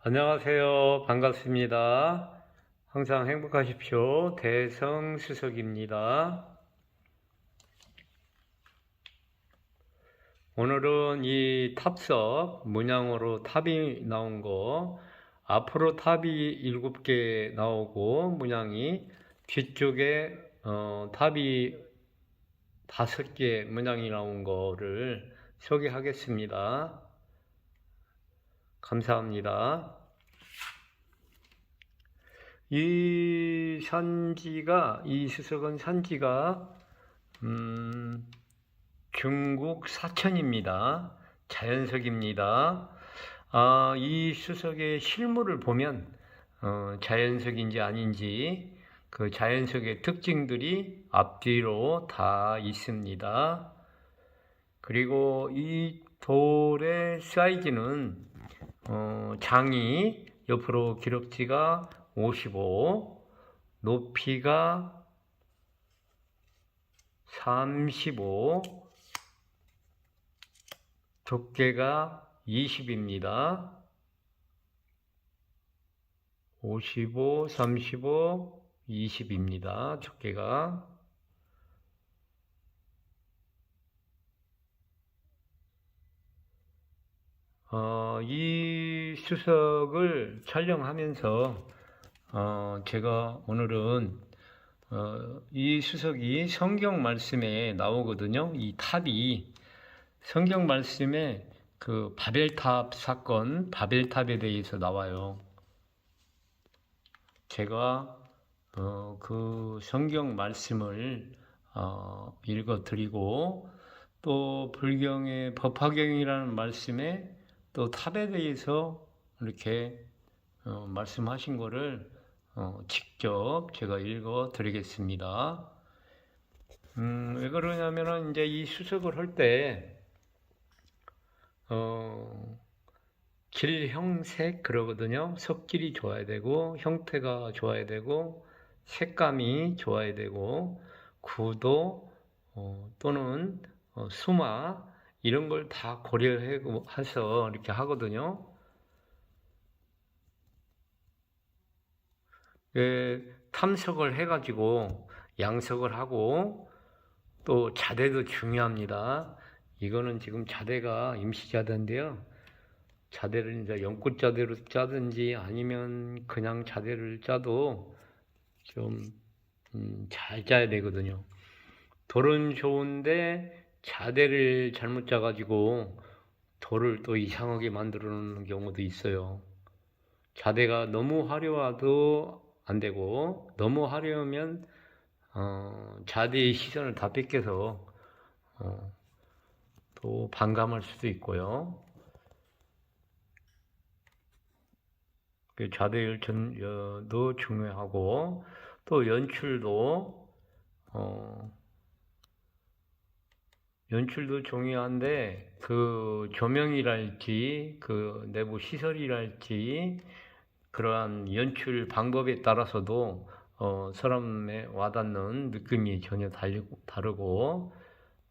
안녕하세요. 반갑습니다. 항상 행복하십시오. 대성수석입니다. 오늘은 이 탑석 문양으로 탑이 나온 거, 앞으로 탑이 7개 나오고 문양이 뒤쪽에 탑이 5개 문양이 나온 거를 소개하겠습니다. 감사합니다. 이 수석은 산지가 중국 사천입니다. 자연석입니다. 이 수석의 실물을 보면 자연석인지 아닌지 그 자연석의 특징들이 앞뒤로 다 있습니다. 그리고 이 돌의 사이즈는 장이 옆으로 기럭지가 55, 높이가 35, 두께가 20입니다. 55, 35, 20입니다. 두께가. 이 수석을 촬영하면서 제가 오늘은 이 수석이 성경 말씀에 나오거든요. 이 탑이 성경 말씀에 그 바벨탑 사건, 바벨탑에 대해서 나와요. 제가 그 성경 말씀을 읽어드리고 또 불경의 법화경이라는 말씀에 또 탑에 대해서 이렇게 말씀하신 거를 직접 제가 읽어 드리겠습니다. 왜 그러냐면은 이제 이 수석을 할 때 질형색 그러거든요. 석질이 좋아야 되고 형태가 좋아야 되고 색감이 좋아야 되고 구도 또는 수마 이런 걸 다 고려해서 이렇게 하거든요. 탐석을 해가지고 양석을 하고 또 자대도 중요합니다. 이거는 지금 자대가 임시자대인데요. 자대를 이제 연꽃자대로 짜든지 아니면 그냥 자대를 짜도 좀 잘 짜야 되거든요. 돌은 좋은데 자대를 잘못 짜가지고 돌을 또 이상하게 만들어 놓는 경우도 있어요. 자대가 너무 화려해도 안 되고 너무 화려하면 자대의 시선을 다 뺏겨서 또 반감할 수도 있고요. 그 자대열도 중요하고 또 연출도 중요한데 그 조명이랄지 그 내부 시설이랄지 그러한 연출 방법에 따라서도 사람의 와닿는 느낌이 전혀 다르고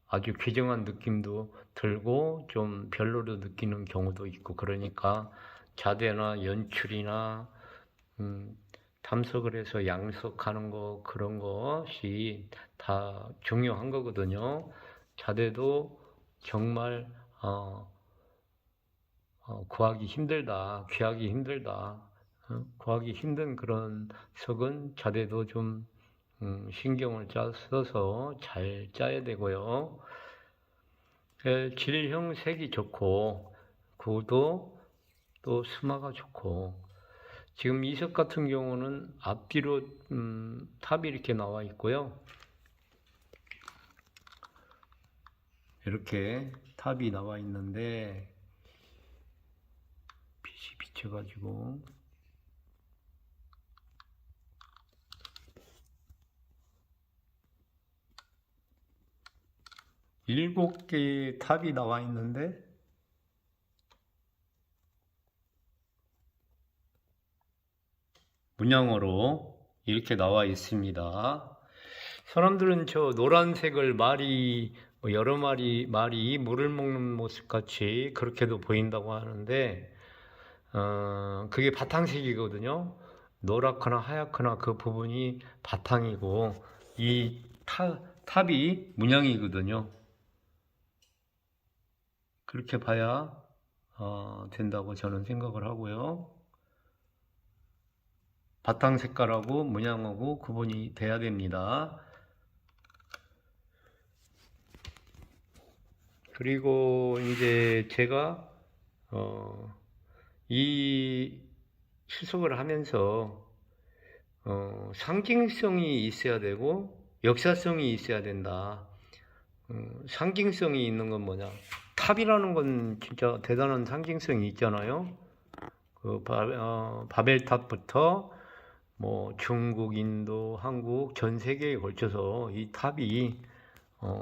아주 쾌정한 느낌도 들고 좀 별로로 느끼는 경우도 있고 그러니까 자대나 연출이나 탐석을 해서 양석하는 거 그런 것이 다 중요한 거거든요. 자대도 정말 구하기 힘들다, 귀하기 힘들다, 구하기 힘든 그런 석은 자대도 좀 신경을 써서 잘 짜야 되고요. 질형 색이 좋고 구도 또 수마가 좋고 지금 이석 같은 경우는 앞뒤로 탑이 이렇게 나와 있고요. 이렇게 탑이 나와 있는데 빛이 비쳐가지고 일곱 개의 탑이 나와 있는데 문양으로 이렇게 나와 있습니다. 사람들은 저 노란색을 여러 마리 말이 물을 먹는 모습 같이 그렇게도 보인다고 하는데 그게 바탕색이거든요. 노랗거나 하얗거나 그 부분이 바탕이고 이 탑이 문양이거든요. 그렇게 봐야 된다고 저는 생각을 하고요. 바탕 색깔하고 문양하고 구분이 돼야 됩니다. 그리고 이제 제가 이 수석을 하면서 상징성이 있어야 되고 역사성이 있어야 된다. 상징성이 있는 건 뭐냐? 탑이라는 건 진짜 대단한 상징성이 있잖아요. 그 바벨탑부터 뭐 중국, 인도, 한국 전 세계에 걸쳐서 이 탑이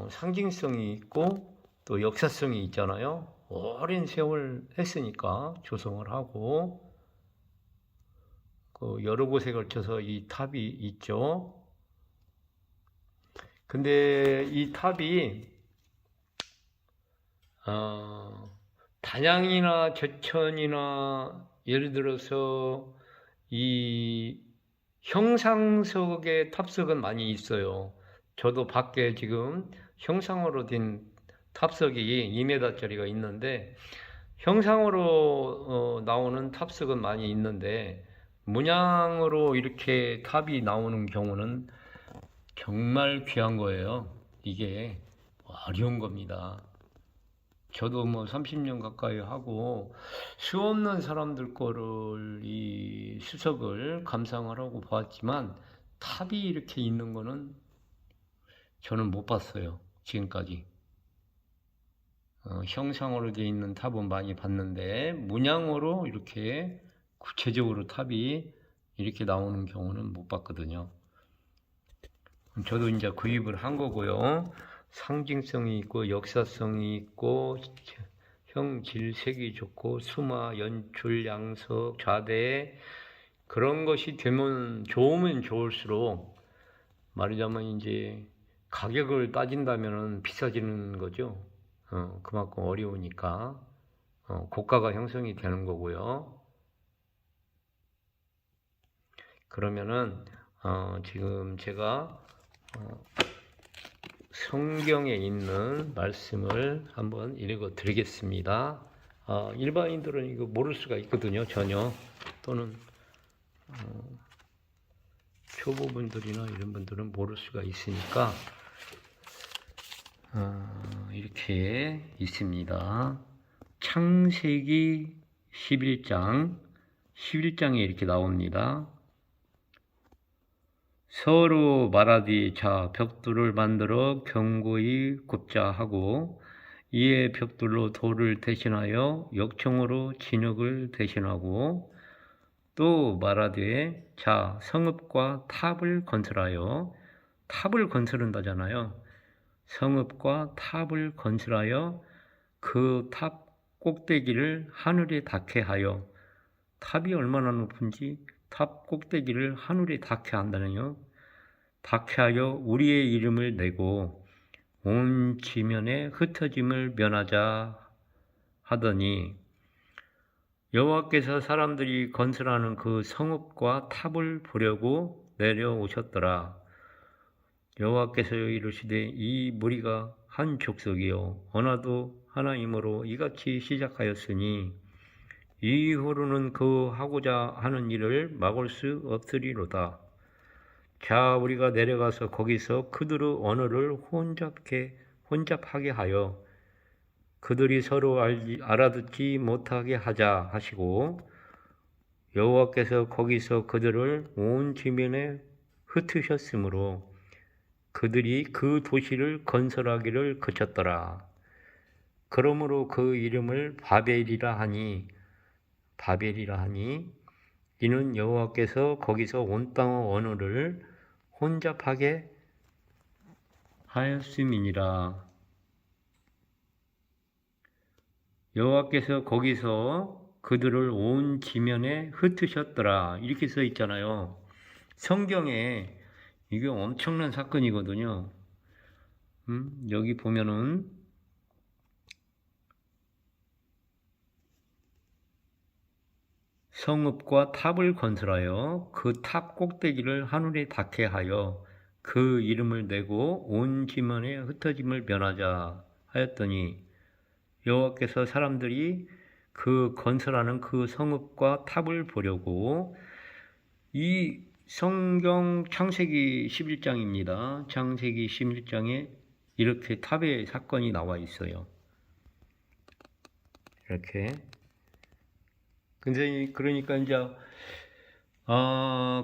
상징성이 있고 또 역사성이 있잖아요. 오랜 세월 했으니까 조성을 하고 여러 곳에 걸쳐서 이 탑이 있죠. 근데 이 탑이 단양이나 제천이나 예를 들어서 이 형상석의 탑석은 많이 있어요. 저도 밖에 지금 형상으로 된 탑석이 2m짜리가 있는데 형상으로 나오는 탑석은 많이 있는데 문양으로 이렇게 탑이 나오는 경우는 정말 귀한 거예요. 이게 어려운 겁니다. 저도 뭐 30년 가까이 하고 수없는 사람들 거를 이 수석을 감상을 하고 보았지만 탑이 이렇게 있는 거는 저는 못 봤어요. 지금까지. 형상으로 되어 있는 탑은 많이 봤는데 문양으로 이렇게 구체적으로 탑이 이렇게 나오는 경우는 못 봤거든요. 저도 이제 구입을 한 거고요. 상징성이 있고 역사성이 있고 형질색이 좋고 수마, 연출, 양석, 좌대 그런 것이 되면 좋으면 좋을수록 말하자면 이제 가격을 따진다면 비싸지는 거죠. 그만큼 어려우니까 고가가 형성이 되는 거고요. 그러면은 지금 제가 성경에 있는 말씀을 한번 읽어 드리겠습니다. 일반인들은 이거 모를 수가 있거든요. 전혀. 또는 초보분들이나 이런 분들은 모를 수가 있으니까 이렇게 있습니다. 창세기 11장에 이렇게 나옵니다. 서로 말하되 자 벽돌을 만들어 견고히 굽자 하고 이에 벽돌로 돌을 대신하여 역청으로 진흙을 대신하고 또 말하되 자 성읍과 탑을 건설하여 탑을 건설한다잖아요. 성읍과 탑을 건설하여 그 탑 꼭대기를 하늘에 닿게 하여 탑이 얼마나 높은지 탑 꼭대기를 하늘에 닿게 한다네요. 닿게 하여 우리의 이름을 내고 온 지면에 흩어짐을 면하자 하더니 여호와께서 사람들이 건설하는 그 성읍과 탑을 보려고 내려오셨더라. 여호와께서 이르시되 이 무리가 한 족속이요 언어도 하나이므로 이같이 시작하였으니 이후로는 그 하고자 하는 일을 막을 수 없으리로다. 자 우리가 내려가서 거기서 그들의 언어를 혼잡하게 하여 그들이 서로 알아듣지 못하게 하자 하시고 여호와께서 거기서 그들을 온 지면에 흩으셨으므로 그들이 그 도시를 건설하기를 그쳤더라. 그러므로 그 이름을 바벨이라 하니 이는 여호와께서 거기서 온 땅의 언어를 혼잡하게 하였음이니라. 여호와께서 거기서 그들을 온 지면에 흩으셨더라. 이렇게 써 있잖아요. 성경에 이게 엄청난 사건이거든요. 여기 보면은 성읍과 탑을 건설하여 그 탑 꼭대기를 하늘에 닿게 하여 그 이름을 내고 온 지면에 흩어짐을 면하자 하였더니 여호와께서 사람들이 그 건설하는 그 성읍과 탑을 보려고 이 성경 창세기 11장입니다. 창세기 11장에 이렇게 탑의 사건이 나와 있어요. 이렇게. 근데 그러니까 이제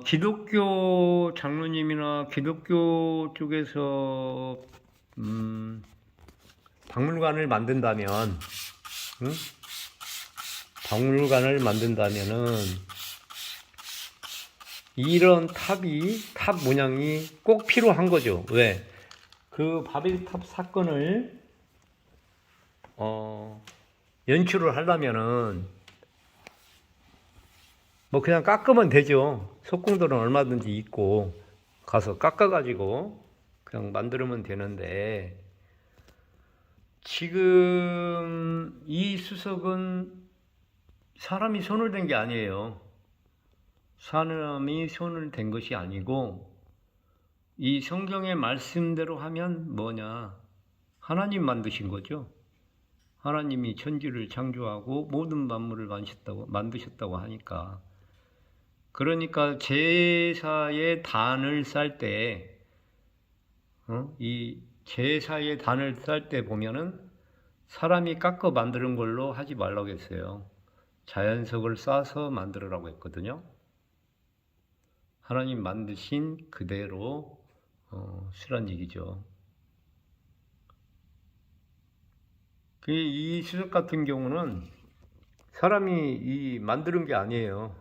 기독교 장로님이나 기독교 쪽에서 박물관을 만든다면, 응? 박물관을 만든다면은 이런 탑 모양이 꼭 필요한 거죠. 왜? 그 바벨탑 사건을 연출을 하려면은 뭐 그냥 깎으면 되죠. 석궁들은 얼마든지 있고 가서 깎아가지고 그냥 만들면 되는데, 지금 이 수석은 사람이 손을 댄 게 아니에요. 사람이 손을 댄 것이 아니고 이 성경의 말씀대로 하면 뭐냐? 하나님 만드신 거죠. 하나님이 천지를 창조하고 모든 만물을 만드셨다고 하니까. 그러니까 제사의 단을 쌀 때, 이 제사의 단을 쌀 때 보면은 사람이 깎아 만드는 걸로 하지 말라고 했어요. 자연석을 싸서 만들으라고 했거든요. 하나님 만드신 그대로 쓰란 얘기죠. 이 수석 같은 경우는 사람이 만드는 게 아니에요.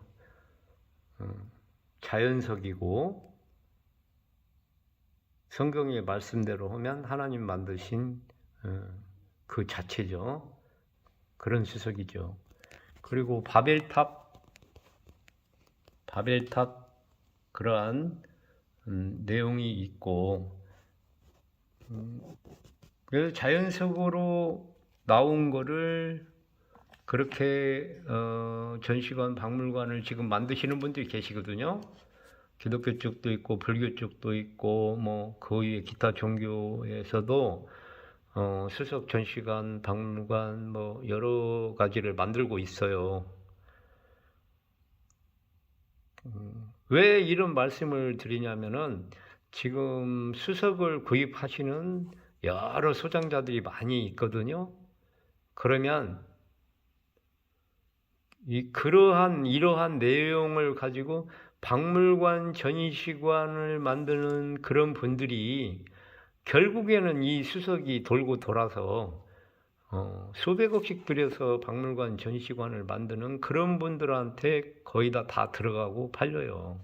자연석이고 성경의 말씀대로 하면 하나님 만드신 그 자체죠. 그런 수석이죠. 그리고 바벨탑 그러한 내용이 있고, 그래서 자연석으로 나온 거를 그렇게 전시관, 박물관을 지금 만드시는 분들이 계시거든요. 기독교 쪽도 있고 불교 쪽도 있고 뭐 그 외에 기타 종교에서도 수석 전시관, 박물관 뭐 여러 가지를 만들고 있어요. 왜 이런 말씀을 드리냐면은 지금 수석을 구입하시는 여러 소장자들이 많이 있거든요. 그러면 이러한 내용을 가지고 박물관, 전시관을 만드는 그런 분들이 결국에는 이 수석이 돌고 돌아서 수백억씩 들여서 박물관, 전시관을 만드는 그런 분들한테 거의 다 들어가고 팔려요.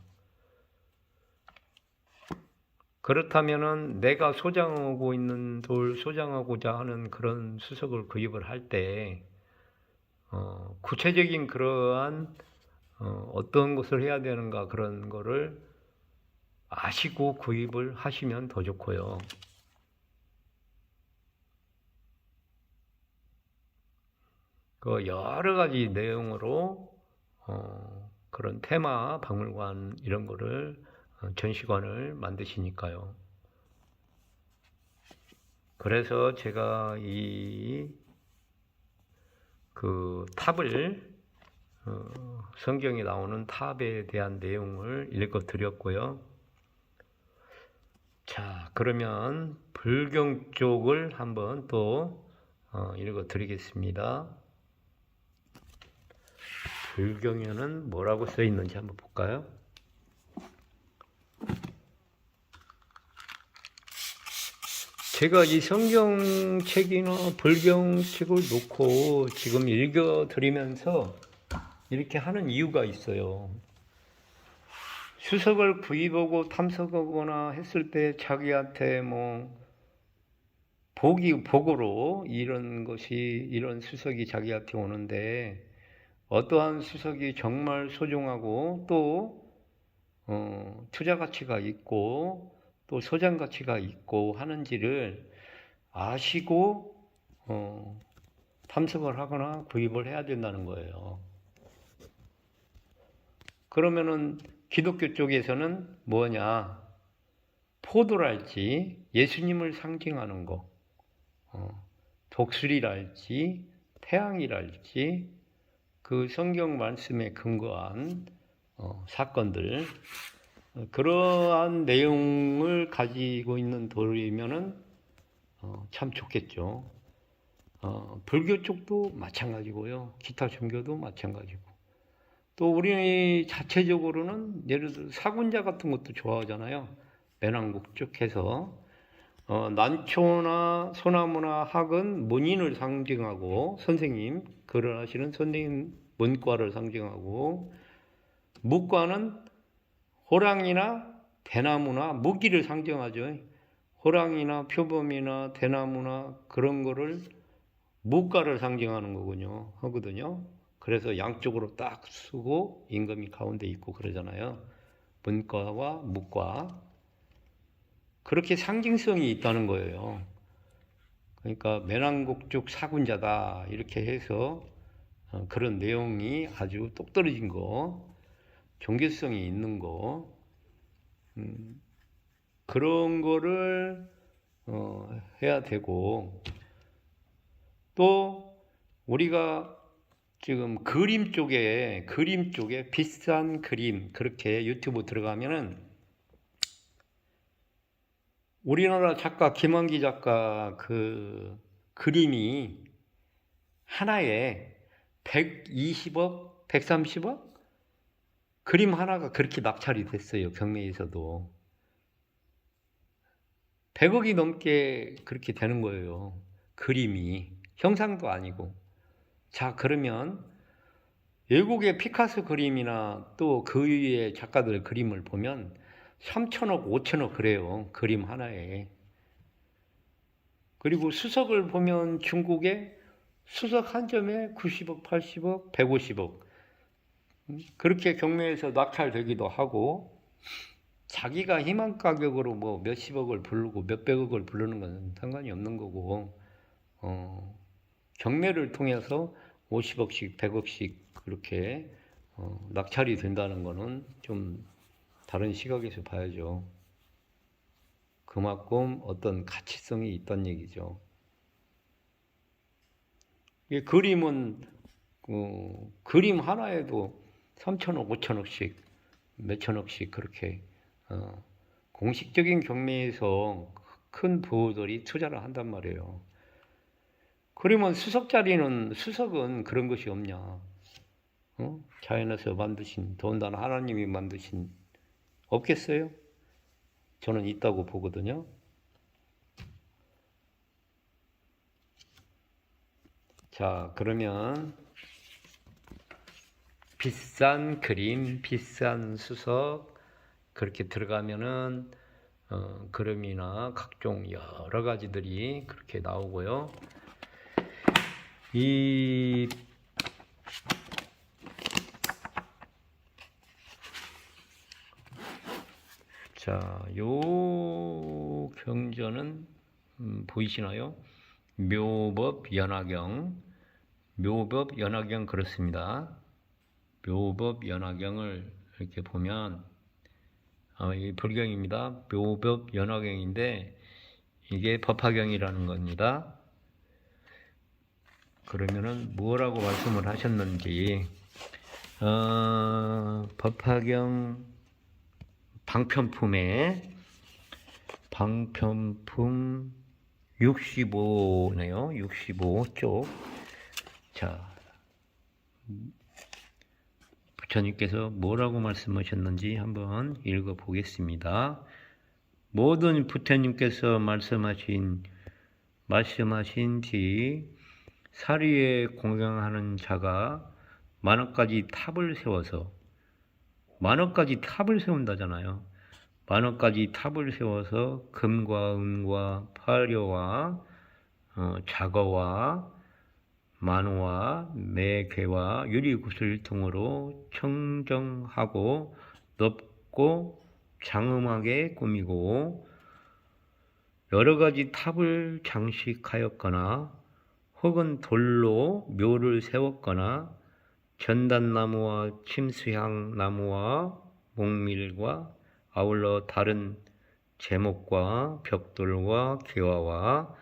그렇다면은 내가 소장하고자 하는 그런 수석을 구입을 할 때 구체적인 그러한 어떤 것을 해야 되는가 그런 거를 아시고 구입을 하시면 더 좋고요. 그 여러 가지 내용으로 그런 테마 박물관 이런 거를 전시관을 만드시니까요. 그래서 제가 그 탑을 성경에 나오는 탑에 대한 내용을 읽어드렸고요. 자, 그러면 불경 쪽을 한번 또 읽어드리겠습니다. 불경에는 뭐라고 써 있는지 한번 볼까요? 제가 이 성경책이나 불경책을 놓고 지금 읽어드리면서 이렇게 하는 이유가 있어요. 수석을 구입하고 탐색하거나 했을 때 자기한테 뭐 복으로 이런 수석이 자기한테 오는데 어떠한 수석이 정말 소중하고 또 투자 가치가 있고 또 소장 가치가 있고 하는지를 아시고 탐색을 하거나 구입을 해야 된다는 거예요. 그러면은 기독교 쪽에서는 뭐냐? 포도랄지 예수님을 상징하는 거, 독수리랄지 태양이랄지 그 성경 말씀에 근거한 사건들, 그러한 내용을 가지고 있는 돌이면은 참 좋겠죠. 불교 쪽도 마찬가지고요. 기타 종교도 마찬가지고. 또 우리 자체적으로는 예를 들어 사군자 같은 것도 좋아하잖아요. 매낭국 쪽 해서 난초나 소나무나 학은 문인을 상징하고 선생님, 글을 하시는 선생님 문과를 상징하고, 묵과는 호랑이나 대나무나 무기를 상징하죠. 호랑이나 표범이나 대나무나 그런 거를 묵과를 상징하는 하거든요. 그래서 양쪽으로 딱 쓰고 임금이 가운데 있고 그러잖아요. 문과와 묵과. 그렇게 상징성이 있다는 거예요. 그러니까 매낭국 쪽 사군자다 이렇게 해서 그런 내용이 아주 똑 떨어진 거, 종교성이 있는 거, 그런 거를 해야 되고, 또 우리가 지금 그림 쪽에 비싼 그림, 그렇게 유튜브 들어가면은 우리나라 작가 김환기 작가 그 그림이 하나에 120억, 130억? 그림 하나가 그렇게 낙찰이 됐어요. 경매에서도 100억이 넘게 그렇게 되는 거예요. 그림이 형상도 아니고. 자, 그러면 외국의 피카소 그림이나 또 그 위에 작가들 그림을 보면 3천억, 5천억 그래요. 그림 하나에. 그리고 수석을 보면 중국의 수석 한 점에 90억, 80억, 150억. 그렇게 경매에서 낙찰되기도 하고, 자기가 희망 가격으로 뭐 몇십억을 부르고 몇백억을 부르는 건 상관이 없는 거고, 경매를 통해서 50억씩, 100억씩 그렇게 낙찰이 된다는 거는 좀 다른 시각에서 봐야죠. 그만큼 어떤 가치성이 있다는 얘기죠. 그림은 그림 하나에도 3천억, 5천억씩, 몇천억씩 그렇게 공식적인 경매에서 큰 부호들이 투자를 한단 말이에요. 그러면 수석은 그런 것이 없냐? 자연에서 만드신, 더군다나 하나님이 만드신, 없겠어요? 저는 있다고 보거든요. 자, 그러면 비싼 그림, 비싼 수석 그렇게 들어가면은 그림이나 각종 여러 가지들이 그렇게 나오고요. 자, 요 경전은 보이시나요? 묘법 연화경 그렇습니다. 묘법 연화경을 이렇게 보면 이 불경입니다. 묘법 연화경인데 이게 법화경이라는 겁니다. 그러면은 뭐라고 말씀을 하셨는지, 법화경 방편품 65네요. 65쪽. 자, 부처님께서 뭐라고 말씀하셨는지 한번 읽어 보겠습니다. 모든 부처님께서 말씀하신 뒤 사리에 공경하는 자가 만억 가지 탑을 세운다잖아요. 만억 가지 탑을 세워서 금과 은과 파료와 자거와 만호와 매개와 유리구슬 등으로 청정하고 넓고 장엄하게 꾸미고 여러 가지 탑을 장식하였거나 혹은 돌로 묘를 세웠거나 전단나무와 침수향나무와 목밀과 아울러 다른 제목과 벽돌과 기와와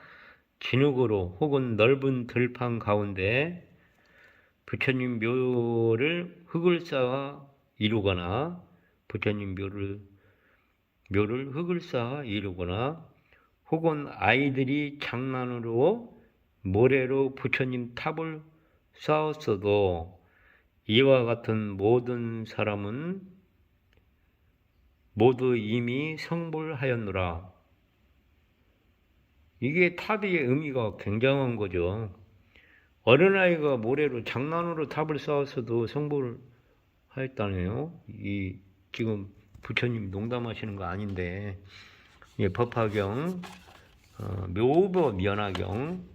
진흙으로 혹은 넓은 들판 가운데 부처님 묘를 흙을 쌓아 이루거나 부처님 묘를 흙을 쌓아 이루거나 혹은 아이들이 장난으로 모래로 부처님 탑을 쌓았어도 이와 같은 모든 사람은 모두 이미 성불하였노라. 이게 탑의 의미가 굉장한 거죠. 어린아이가 모래로 장난으로 탑을 쌓았어도 성불하였다네요. 이 지금 부처님 농담하시는 거 아닌데 법화경, 묘법 면화경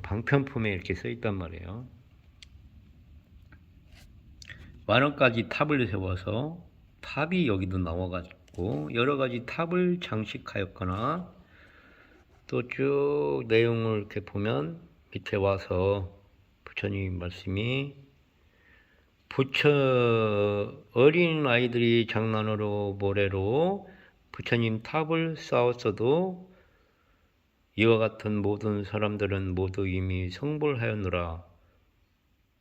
방편품에 이렇게 써 있단 말이에요. 만원까지 탑을 세워서 탑이 여기도 나와가지고 여러 가지 탑을 장식하였거나 또 쭉 내용을 이렇게 보면 밑에 와서 부처님 말씀이 어린 아이들이 장난으로 모래로 부처님 탑을 쌓았어도 이와 같은 모든 사람들은 모두 이미 성불하였노라.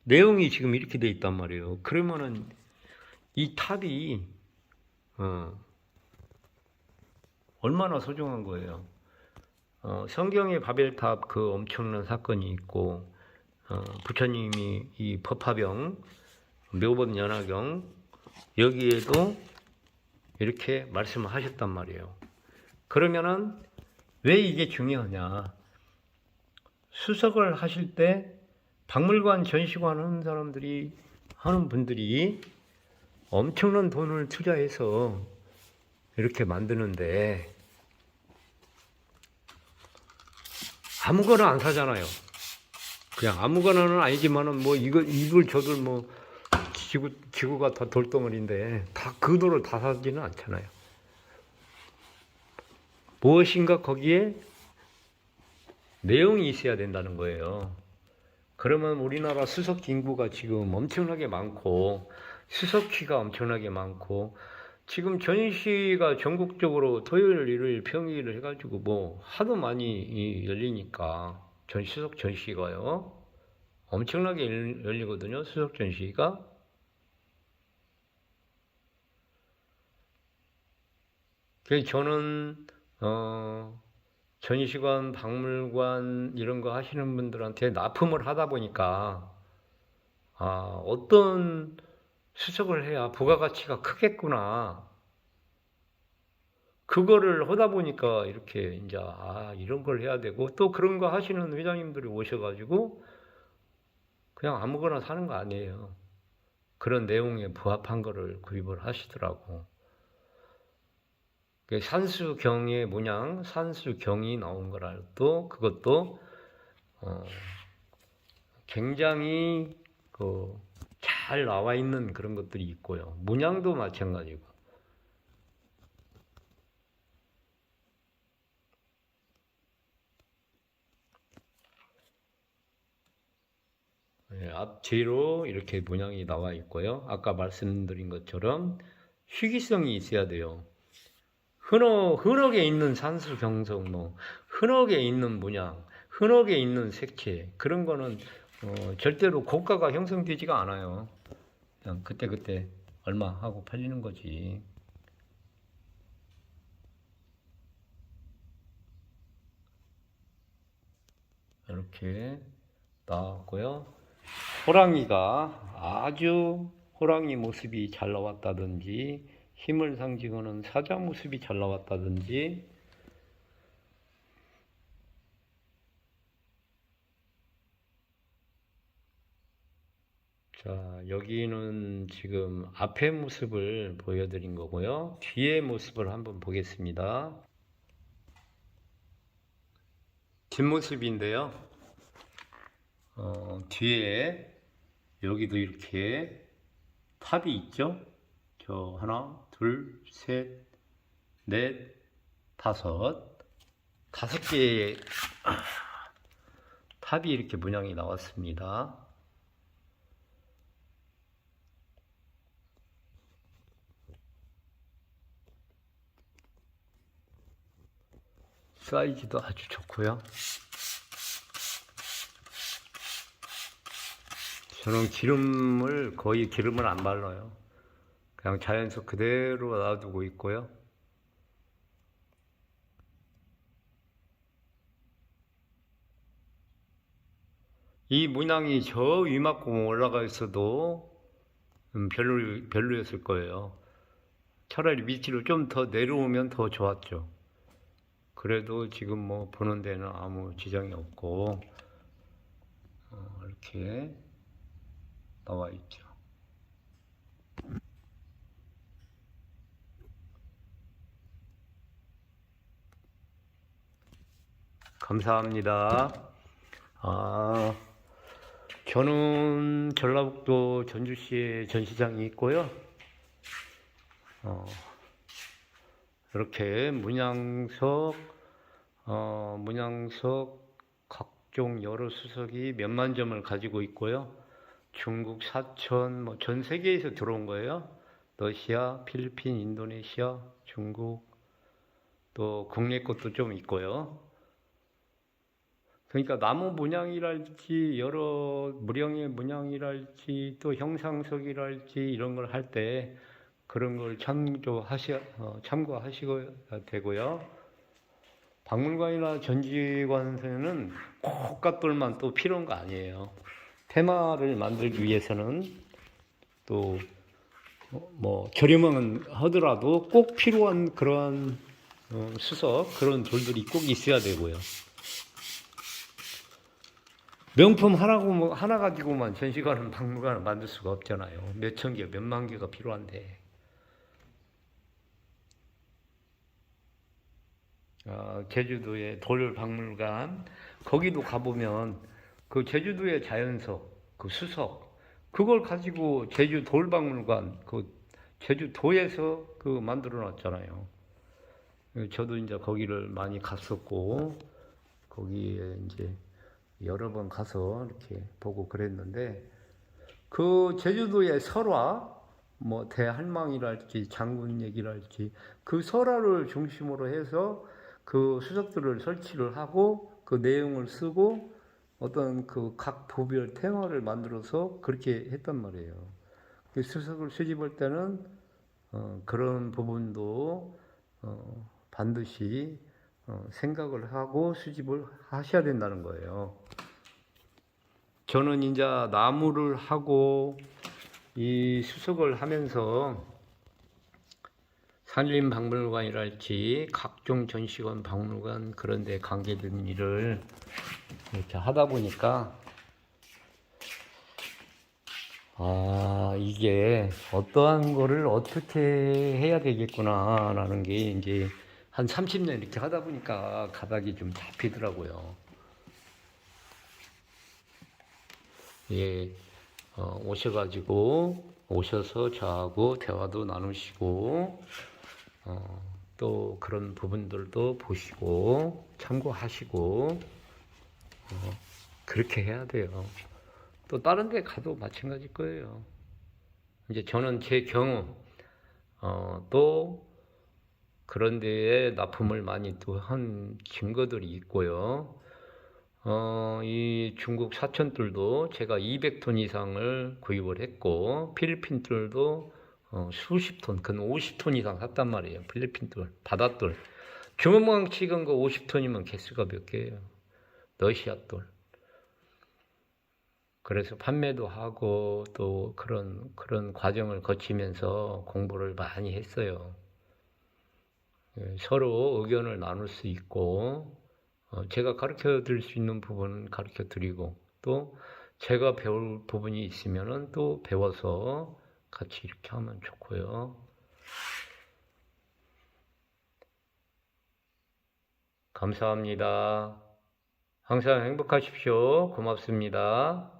내용이 지금 이렇게 돼 있단 말이에요. 그러면은 이 탑이 얼마나 소중한 거예요. 성경의 바벨탑 그 엄청난 사건이 있고 부처님이 이 법화경, 묘법 연화경 여기에도 이렇게 말씀을 하셨단 말이에요. 그러면은 왜 이게 중요하냐? 수석을 하실 때 박물관 전시관 하는 분들이 엄청난 돈을 투자해서 이렇게 만드는데 아무거나 안 사잖아요. 그냥 아무거나는 아니지만은 뭐 이걸 저들 뭐 지구가 다 돌덩어리인데 다 그 돈을 다 사지는 않잖아요. 무엇인가 거기에 내용이 있어야 된다는 거예요. 그러면 우리나라 수석기 인구가 지금 엄청나게 많고 수석키가 엄청나게 많고 지금 전시가 전국적으로 토요일, 일요일, 평일 해가지고 뭐 하도 많이 열리니까 수석 전시가요 엄청나게 열리거든요. 수석 전시가. 그래서 저는 전시관, 박물관 이런 거 하시는 분들한테 납품을 하다 보니까 어떤 수석을 해야 부가가치가 크겠구나. 그거를 하다 보니까 이렇게 이제 이런 걸 해야 되고 또 그런 거 하시는 회장님들이 오셔가지고 그냥 아무거나 사는 거 아니에요. 그런 내용에 부합한 거를 구입을 하시더라고. 산수경의 문양, 산수경이 나온 거라 또 그것도 굉장히 잘 나와 있는 그런 것들이 있고요. 문양도 마찬가지고. 앞뒤로 이렇게 문양이 나와 있고요. 아까 말씀드린 것처럼 희귀성이 있어야 돼요. 흔하게 있는 산수경성, 흔하게 있는 문양, 흔하게 있는 색채 그런 거는 절대로 고가가 형성되지가 않아요. 그냥 그때 얼마 하고 팔리는 거지. 이렇게 나왔고요. 호랑이가 아주 호랑이 모습이 잘 나왔다든지 힘을 상징하는 사자 모습이 잘 나왔다든지 자, 여기는 지금 앞의 모습을 보여드린 거고요. 뒤의 모습을 한번 보겠습니다. 뒷모습인데요. 뒤에 여기도 이렇게 탑이 있죠. 저 하나, 둘, 셋, 넷, 다섯 개의 탑이 이렇게 문양이 나왔습니다. 사이즈도 아주 좋고요. 저는 거의 기름을 안 발라요. 그냥 자연석 그대로 놔두고 있고요. 이 문양이 저 위만큼 올라가 있어도 별로였을 거예요. 차라리 밑으로 좀 더 내려오면 더 좋았죠. 그래도 지금 뭐 보는 데는 아무 지장이 없고 이렇게 나와 있죠. 감사합니다. 저는 전라북도 전주시에 전시장이 있고요. 이렇게 문양석 각종 여러 수석이 몇만 점을 가지고 있고요. 중국, 사천, 뭐 전 세계에서 들어온 거예요. 러시아, 필리핀, 인도네시아, 중국, 또 국내 것도 좀 있고요. 그러니까 나무 문양이랄지 여러 무령의 문양이랄지 또 형상석이랄지 이런 걸 할 때 그런 걸 참고하시고 되고요. 박물관이나 전시관에서는 고gat돌만 또 필요한 거 아니에요. 테마를 만들기 위해서는 또 뭐 저렴은 하더라도 꼭 필요한 그러한 수석 그런 돌들이 꼭 있어야 되고요. 명품 하나 가지고만 전시관은 박물관을 만들 수가 없잖아요. 몇천 개, 몇만 개가 필요한데. 제주도의 돌박물관 거기도 가보면 그 제주도의 자연석, 그 수석 그걸 가지고 제주 돌박물관 그 제주도에서 그 만들어 놨잖아요. 저도 이제 거기를 많이 갔었고 거기에 이제 여러 번 가서 이렇게 보고 그랬는데 그 제주도의 설화 뭐 대할망이랄지 장군 얘기랄지 그 설화를 중심으로 해서 그 수석들을 설치를 하고 그 내용을 쓰고 어떤 그 각 도별 테마를 만들어서 그렇게 했단 말이에요. 그 수석을 수집할 때는 그런 부분도 반드시 생각을 하고 수집을 하셔야 된다는 거예요. 저는 이제 나무를 하고 이 수석을 하면서 산림박물관이랄지 각종 전시관, 박물관 그런 데 관계된 일을 이렇게 하다 보니까 이게 어떠한 거를 어떻게 해야 되겠구나 라는 게 이제 한 30년 이렇게 하다 보니까 가닥이 좀 잡히더라고요. 예, 오셔서 저하고 대화도 나누시고 또 그런 부분들도 보시고 참고하시고 그렇게 해야 돼요. 또 다른 데 가도 마찬가지일 거예요. 이제 저는 제 경험 또 그런 데에 납품을 많이 또 한 증거들이 있고요. 이 중국 사천들도 제가 200톤 이상을 구입을 했고 필리핀들도 수십 톤, 근 50톤 이상 샀단 말이에요. 필리핀들, 바다돌. 주먹만 찍은 거 50톤이면 개수가 몇 개예요. 러시아돌. 그래서 판매도 하고 또 그런 과정을 거치면서 공부를 많이 했어요. 서로 의견을 나눌 수 있고 제가 가르쳐 드릴 수 있는 부분은 가르쳐 드리고 또 제가 배울 부분이 있으면은 또 배워서 같이 이렇게 하면 좋고요. 감사합니다. 항상 행복하십시오. 고맙습니다.